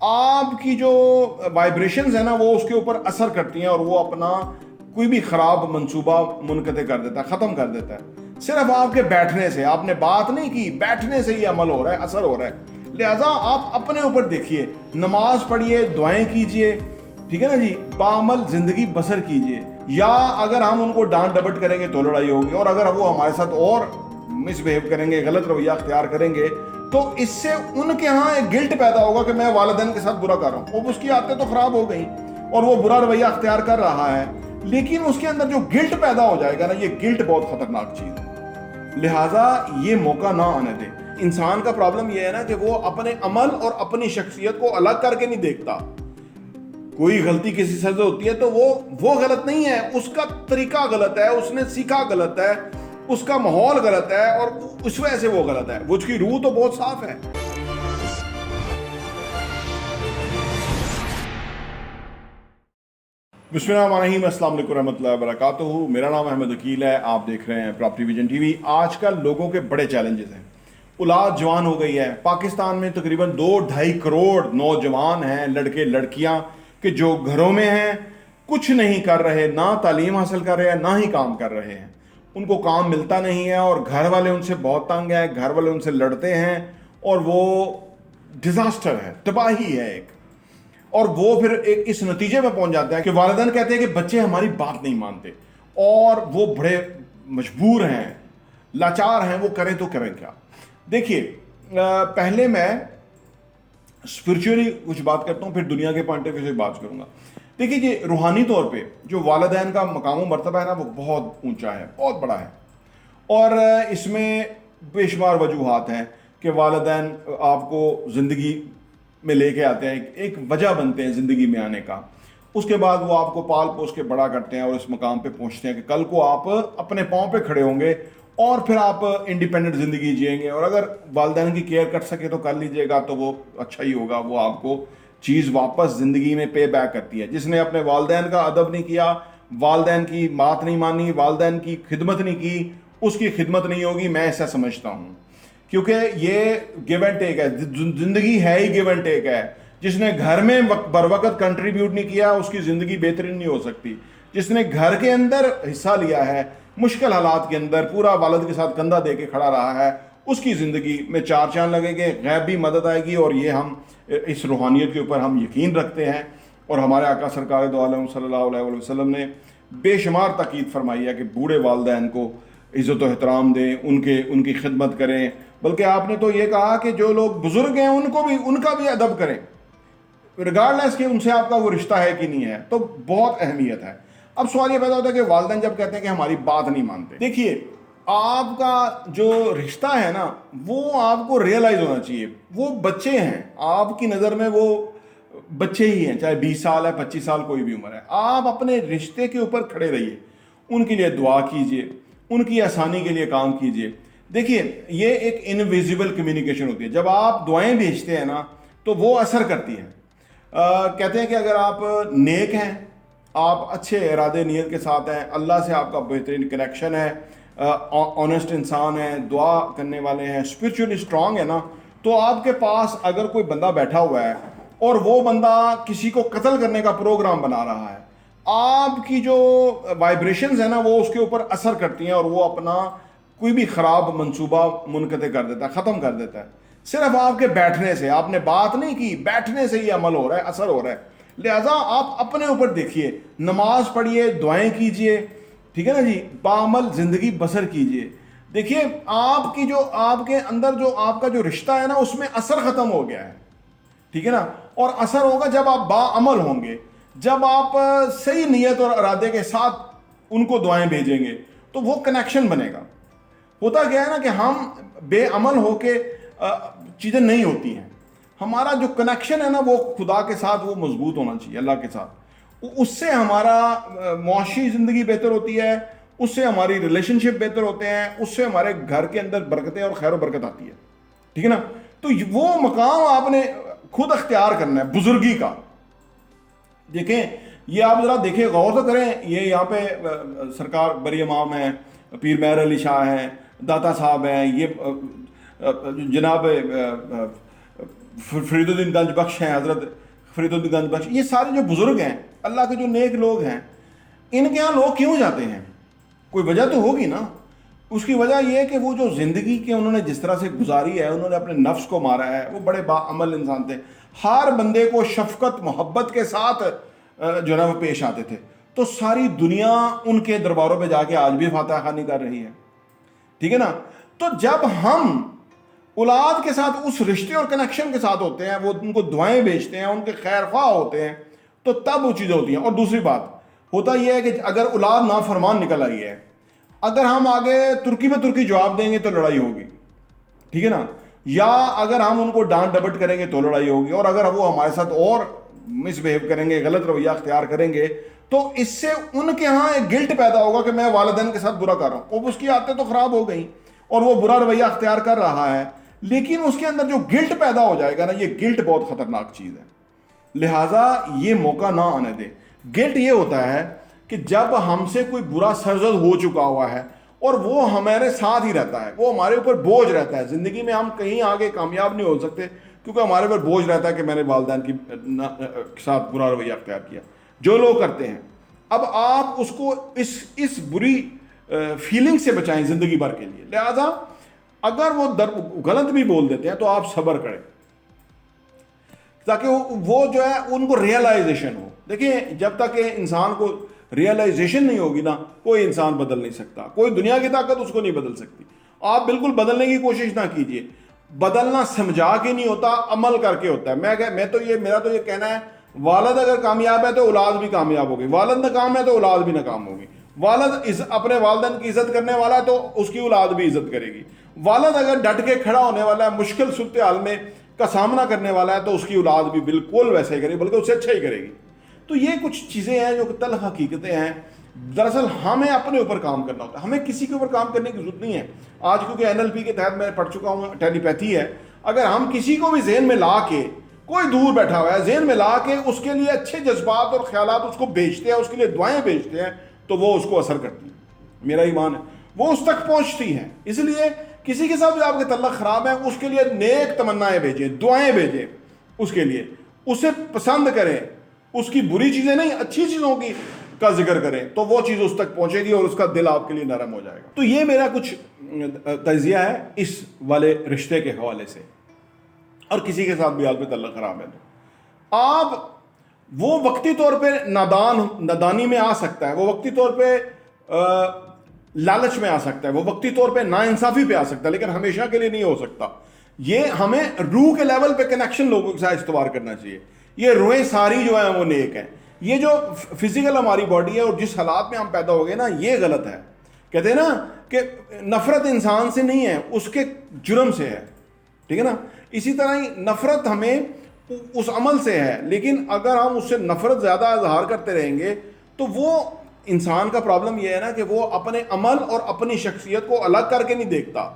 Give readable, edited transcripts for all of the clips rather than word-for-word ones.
آپ کی جو وائبریشنز ہیں نا وہ اس کے اوپر اثر کرتی ہیں اور وہ اپنا کوئی بھی خراب منصوبہ منقطع کر دیتا ہے، ختم کر دیتا ہے۔ صرف آپ کے بیٹھنے سے، آپ نے بات نہیں کی، بیٹھنے سے یہ عمل ہو رہا ہے، اثر ہو رہا ہے۔ لہٰذا آپ اپنے اوپر دیکھیے، نماز پڑھیے، دعائیں کیجئے، ٹھیک ہے نا جی، بعمل زندگی بسر کیجئے۔ یا اگر ہم ان کو ڈانٹ ڈپٹ کریں گے تو لڑائی ہوگی، اور اگر وہ ہمارے ساتھ اور مس بہیو کریں گے، غلط رویہ اختیار کریں گے، تو اس سے ان کے ہاں ایک گلٹ پیدا ہوگا کہ میں والدین کے ساتھ برا کر رہا ہوں۔ اب اس کی عادتیں تو خراب ہو گئی اور وہ برا رویہ اختیار کر رہا ہے، لیکن اس کے اندر جو گلٹ پیدا ہو جائے گا نا، یہ گلٹ بہت خطرناک چیز ہے۔ لہٰذا یہ موقع نہ آنے دیں۔ انسان کا پرابلم یہ ہے نا کہ وہ اپنے عمل اور اپنی شخصیت کو الگ کر کے نہیں دیکھتا۔ کوئی غلطی کسی سے ہوتی ہے تو وہ غلط نہیں ہے، اس کا طریقہ غلط ہے، اس نے سیکھا غلط ہے، اس کا ماحول غلط ہے، اور اس وجہ سے وہ غلط ہے۔ وہ اس کی روح تو بہت صاف ہے۔ بسم اللہ الرحمن الرحیم، السلام علیکم ورحمۃ اللہ وبرکاتہ۔ میرا نام احمد عقیل ہے، آپ دیکھ رہے ہیں پراپرٹی ویژن ٹی وی۔ آج کل لوگوں کے بڑے چیلنجز ہیں۔ اولاد جوان ہو گئی ہے۔ پاکستان میں تقریباً 2-2.5 کروڑ نوجوان ہیں، لڑکے لڑکیاں، کہ جو گھروں میں ہیں، کچھ نہیں کر رہے، نہ تعلیم حاصل کر رہے ہیں، نہ ہی کام کر رہے ہیں۔ ان کو کام ملتا نہیں ہے اور گھر والے ان سے بہت تنگ ہیں، گھر والے ان سے لڑتے ہیں، اور وہ ڈیزاسٹر ہے، تباہی ہے ایک۔ اور وہ پھر اس نتیجے میں پہنچ جاتے ہیں کہ والدین کہتے ہیں کہ بچے ہماری بات نہیں مانتے، اور وہ بڑے مجبور ہیں، لاچار ہیں، وہ کریں تو کریں کیا۔ دیکھیے، پہلے میں اسپرچولی کچھ بات کرتا ہوں، پھر دنیا کے پوائنٹ آف ویو سے بات کروں گا۔ دیکھیے جی، روحانی طور پہ جو والدین کا مقام و مرتبہ ہے نا، وہ بہت اونچا ہے، بہت بڑا ہے، اور اس میں بے شمار وجوہات ہیں کہ والدین آپ کو زندگی میں لے کے آتے ہیں، ایک وجہ بنتے ہیں زندگی میں آنے کا۔ اس کے بعد وہ آپ کو پال پوس کے بڑا کرتے ہیں اور اس مقام پہ پہنچتے ہیں کہ کل کو آپ اپنے پاؤں پہ کھڑے ہوں گے اور پھر آپ انڈیپینڈنٹ زندگی جئیں گے، اور اگر والدین کی کیئر کر سکے تو کر لیجئے گا، تو وہ اچھا ہی ہوگا۔ وہ آپ کو چیز واپس زندگی میں پے بیک کرتی ہے۔ جس نے اپنے والدین کا ادب نہیں کیا، والدین کی بات نہیں مانی، والدین کی خدمت نہیں کی، اس کی خدمت نہیں ہوگی، میں ایسا سمجھتا ہوں۔ کیونکہ یہ گیو اینڈ ٹیک ہے، زندگی ہے ہی گیو اینڈ ٹیک ہے۔ جس نے گھر میں بر وقت کنٹریبیوٹ نہیں کیا، اس کی زندگی بہترین نہیں ہو سکتی۔ جس نے گھر کے اندر حصہ لیا ہے، مشکل حالات کے اندر پورا والد کے ساتھ کندھا دے کے کھڑا رہا ہے، اس کی زندگی میں چار چاند لگیں گے، غیبی مدد آئے گی۔ اور یہ ہم اس روحانیت کے اوپر ہم یقین رکھتے ہیں، اور ہمارے آقا سرکار دو عالم صلی اللہ علیہ وسلم نے بے شمار تاکید فرمائی ہے کہ بوڑھے والدین کو عزت و احترام دیں، ان کی خدمت کریں۔ بلکہ آپ نے تو یہ کہا کہ جو لوگ بزرگ ہیں ان کا بھی ادب کریں، ریگارڈلیس کہ ان سے آپ کا وہ رشتہ ہے کہ نہیں ہے۔ تو بہت اہمیت ہے۔ اب سوال یہ پیدا ہوتا ہے کہ والدین جب کہتے ہیں کہ ہماری بات نہیں مانتے، دیکھیے، آپ کا جو رشتہ ہے نا، وہ آپ کو ریئلائز ہونا چاہیے۔ وہ بچے ہیں، آپ کی نظر میں وہ بچے ہی ہیں، چاہے 20 سال ہے، 25 سال، کوئی بھی عمر ہے۔ آپ اپنے رشتے کے اوپر کھڑے رہیے، ان کے لیے دعا کیجئے، ان کی آسانی کے لیے کام کیجئے۔ دیکھیے، یہ ایک انویزیبل کمیونیکیشن ہوتی ہے۔ جب آپ دعائیں بھیجتے ہیں نا تو وہ اثر کرتی ہیں۔ کہتے ہیں کہ اگر آپ نیک ہیں، آپ اچھے ارادے نیت کے ساتھ ہیں، اللہ سے آپ کا بہترین کنیکشن ہے، آنیسٹ انسان ہیں، دعا کرنے والے ہیں، اسپرچولی اسٹرانگ ہے نا، تو آپ کے پاس اگر کوئی بندہ بیٹھا ہوا ہے اور وہ بندہ کسی کو قتل کرنے کا پروگرام بنا رہا ہے، آپ کی جو وائبریشنز ہیں نا وہ اس کے اوپر اثر کرتی ہیں، اور وہ اپنا کوئی بھی خراب منصوبہ منقطع کر دیتا ہے، ختم کر دیتا ہے۔ صرف آپ کے بیٹھنے سے، آپ نے بات نہیں کی، بیٹھنے سے یہ عمل ہو رہا ہے، اثر ہو رہا ہے۔ لہٰذا آپ اپنے اوپر دیکھیے، نماز پڑھیے، دعائیں کیجئے، ٹھیک ہے نا جی، بعمل زندگی بسر کیجئے۔ دیکھیے، آپ کے اندر جو آپ کا جو رشتہ ہے نا، اس میں اثر ختم ہو گیا ہے، ٹھیک ہے نا۔ اور اثر ہوگا جب آپ باعمل ہوں گے، جب آپ صحیح نیت اور ارادے کے ساتھ ان کو دعائیں بھیجیں گے، تو وہ کنیکشن بنے گا۔ ہوتا کیا ہے نا کہ ہم بے عمل ہو کے چیزیں نہیں ہوتی ہیں۔ ہمارا جو کنیکشن ہے نا وہ خدا کے ساتھ وہ مضبوط ہونا چاہیے، اللہ کے ساتھ۔ اس سے ہمارا معاشی زندگی بہتر ہوتی ہے، اس سے ہماری ریلیشن شپ بہتر ہوتے ہیں، اس سے ہمارے گھر کے اندر برکتیں اور خیر و برکت آتی ہے، ٹھیک ہے نا۔ تو وہ مقام آپ نے خود اختیار کرنا ہے بزرگی کا۔ دیکھیں، یہ آپ ذرا دیکھیں، غور تو کریں، یہ یہاں پہ سرکار بری امام ہیں، پیر مہر علی شاہ ہیں، داتا صاحب ہیں، یہ جناب فرید الدین گنج بخش ہیں، حضرت فرید الدین گنج بخش، یہ سارے جو بزرگ ہیں، اللہ کے جو نیک لوگ ہیں، ان کے ہاں لوگ کیوں جاتے ہیں؟ کوئی وجہ تو ہوگی نا. اس کی وجہ یہ ہے کہ وہ جو زندگی کے انہوں نے جس طرح سے گزاری ہے، انہوں نے اپنے نفس کو مارا ہے. وہ بڑے باعمل انسان تھے، ہر بندے کو شفقت محبت کے ساتھ جو ہے وہ پیش آتے تھے. تو ساری دنیا ان کے درباروں پہ جا کے آج بھی فاتحہ خوانی کر رہی ہے. ٹھیک ہے نا. تو جب ہم اولاد کے ساتھ اس رشتے اور کنیکشن کے ساتھ ہوتے ہیں، وہ ان کو دعائیں بھیجتے ہیں، ان کے خیر خواہ ہوتے ہیں، تو تب وہ چیزیں ہوتی ہیں. اور دوسری بات ہوتا یہ ہے کہ اگر اولاد نافرمان نکل آئی ہے، اگر ہم آگے ترکی میں ترکی جواب دیں گے تو لڑائی ہوگی. ٹھیک ہے نا. یا اگر ہم ان کو ڈانٹ ڈپٹ کریں گے تو لڑائی ہوگی. اور اگر وہ ہمارے ساتھ اور مس بہیو کریں گے، غلط رویہ اختیار کریں گے، تو اس سے ان کے ہاں ایک گلٹ پیدا ہوگا کہ میں والدین کے ساتھ برا کر رہا ہوں. اس کی عادتیں تو خراب ہو گئیں اور وہ برا رویہ اختیار کر رہا ہے، لیکن اس کے اندر جو گلٹ پیدا ہو جائے گا نا، یہ گلٹ بہت خطرناک چیز ہے. لہٰذا یہ موقع نہ آنے دیں. گلٹ یہ ہوتا ہے کہ جب ہم سے کوئی برا سرزد ہو چکا ہوا ہے اور وہ ہمارے ساتھ ہی رہتا ہے، وہ ہمارے اوپر بوجھ رہتا ہے. زندگی میں ہم کہیں آگے کامیاب نہیں ہو سکتے کیونکہ ہمارے اوپر بوجھ رہتا ہے کہ میں نے والدین کے ساتھ برا رویہ اختیار کیا. جو لوگ کرتے ہیں، اب آپ اس کو اس بری فیلنگ سے بچائیں زندگی بھر کے لیے. لہذا اگر وہ غلط بھی بول دیتے ہیں تو آپ صبر کریں تاکہ وہ جو ہے ان کو ریئلائزیشن ہو. دیکھیں، جب تک کہ انسان کو ریئلائزیشن نہیں ہوگی نا، کوئی انسان بدل نہیں سکتا. کوئی دنیا کی طاقت اس کو نہیں بدل سکتی. آپ بالکل بدلنے کی کوشش نہ کیجیے. بدلنا سمجھا کے نہیں ہوتا، عمل کر کے ہوتا ہے. میرا تو یہ کہنا ہے، والد اگر کامیاب ہے تو اولاد بھی کامیاب ہوگی، والد ناکام ہے تو اولاد بھی ناکام ہوگی. والد اپنے والدین کی عزت کرنے والا ہے تو اس کی اولاد بھی عزت کرے گی. والد اگر ڈٹ کے کھڑا ہونے والا ہے، مشکل صورتحال میں کا سامنا کرنے والا ہے، تو اس کی اولاد بھی بالکل ویسے ہی کرے گی، بلکہ اس سے اچھا ہی کرے گی. تو یہ کچھ چیزیں ہیں جو کہ تلخ حقیقتیں ہیں. دراصل ہمیں اپنے اوپر کام کرنا ہوتا ہے، ہمیں کسی کے اوپر کام کرنے کی ضرورت نہیں ہے. آج کیونکہ NLP کے تحت میں پڑھ چکا ہوں، ٹیلی پیتھی ہے. اگر ہم کسی کو بھی ذہن میں لا کے، کوئی دور بیٹھا ہوا ہے، ذہن میں لا کے اس کے لیے اچھے جذبات اور خیالات اس کو بھیجتے ہیں، اس کے لیے دعائیں بھیجتے ہیں، تو وہ اس کو اثر کرتی ہیں. میرا ایمان ہے وہ اس تک پہنچتی ہیں. اس لیے کسی کے ساتھ بھی آپ کے تعلق خراب ہے، اس کے لیے نیک تمنائیں بھیجیں، دعائیں بھیجیں اس کے لیے. اسے پسند کریں، اس کی بری چیزیں نہیں، اچھی چیزوں کی کا ذکر کریں، تو وہ چیز اس تک پہنچے گی اور اس کا دل آپ کے لیے نرم ہو جائے گا. تو یہ میرا کچھ تجزیہ ہے اس والے رشتے کے حوالے سے. اور کسی کے ساتھ بھی آپ کے تعلق خراب ہے تو آپ وہ وقتی طور پہ نادانی میں آ سکتا ہے، وہ وقتی طور پہ لالچ میں آ سکتا ہے، وہ وقتی طور پہ ناانصافی پہ آ سکتا ہے، لیکن ہمیشہ کے لیے نہیں ہو سکتا. یہ ہمیں روح کے لیول پہ کنیکشن لوگوں کے ساتھ استوار کرنا چاہیے. یہ روحیں ساری جو ہیں وہ نیک ہیں. یہ جو فزیکل ہماری باڈی ہے اور جس حالات میں ہم پیدا ہو گئے نا، یہ غلط ہے. کہتے ہیں نا کہ نفرت انسان سے نہیں ہے، اس کے جرم سے ہے. ٹھیک ہے نا. اسی طرح ہی نفرت ہمیں اس عمل سے ہے، لیکن اگر ہم اس سے نفرت زیادہ اظہار کرتے رہیں گے تو وہ انسان کا پرابلم یہ ہے نا کہ وہ اپنے عمل اور اپنی شخصیت کو الگ کر کے نہیں دیکھتا.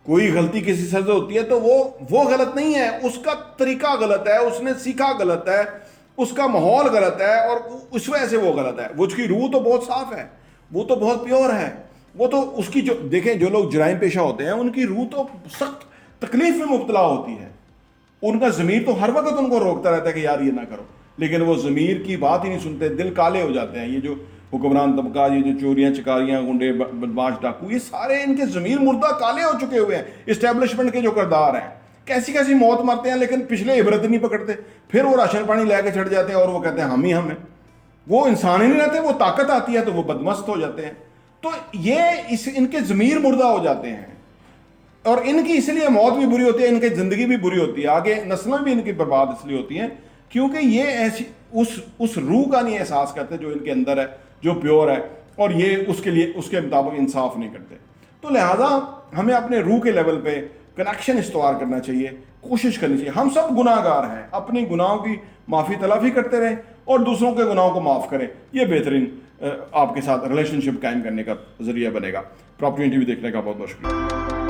کوئی غلطی کسی سے ہوتی ہے تو وہ غلط نہیں ہے، اس کا طریقہ غلط ہے، اس نے سیکھا غلط ہے، اس کا ماحول غلط ہے اور اس وجہ سے وہ غلط ہے. وہ اس کی روح تو بہت صاف ہے، وہ تو بہت پیور ہے. وہ تو اس کی جو دیکھیں، جو لوگ جرائم پیشہ ہوتے ہیں ان کی روح تو سخت تکلیف میں مبتلا ہوتی ہے. ان کا ضمیر تو ہر وقت ان کو روکتا رہتا ہے کہ یار یہ نہ کرو، لیکن وہ ضمیر کی بات ہی نہیں سنتے، دل کالے ہو جاتے ہیں. یہ جو حکمران طبقہ، یہ جو چوریاں چکاریاں، گنڈے بدماش ڈاکو، یہ سارے ان کے ضمیر مردہ کالے ہو چکے ہوئے ہیں. اسٹیبلشمنٹ کے جو کردار ہیں کیسی کیسی موت مرتے ہیں، لیکن پچھلے عبرت نہیں پکڑتے. پھر وہ راشن پانی لے کے چڑھ جاتے ہیں اور وہ کہتے ہیں ہم ہی ہم ہیں. وہ انسان ہی نہیں رہتے، وہ طاقت آتی ہے تو وہ بدمست ہو جاتے ہیں. تو یہ ان کے ضمیر مردہ ہو جاتے ہیں اور ان کی اس لیے موت بھی بری ہوتی ہے، ان کی زندگی بھی بری ہوتی ہے، آگے نسلیں بھی ان کی برباد اس لیے ہوتی ہیں کیونکہ یہ ایسی اس روح کا نہیں احساس کرتے جو ان کے اندر ہے، جو پیور ہے، اور یہ اس کے لیے اس کے مطابق انصاف نہیں کرتے. تو لہٰذا ہمیں اپنے روح کے لیول پہ کنیکشن استوار کرنا چاہیے، کوشش کرنی چاہیے. ہم سب گناہ گار ہیں، اپنی گناہوں کی معافی تلافی کرتے رہیں اور دوسروں کے گناہوں کو معاف کریں. یہ بہترین آپ کے ساتھ ریلیشن شپ قائم کرنے کا ذریعہ بنے گا. پراپرٹی ٹی وی دیکھنے کا بہت بہت شکریہ.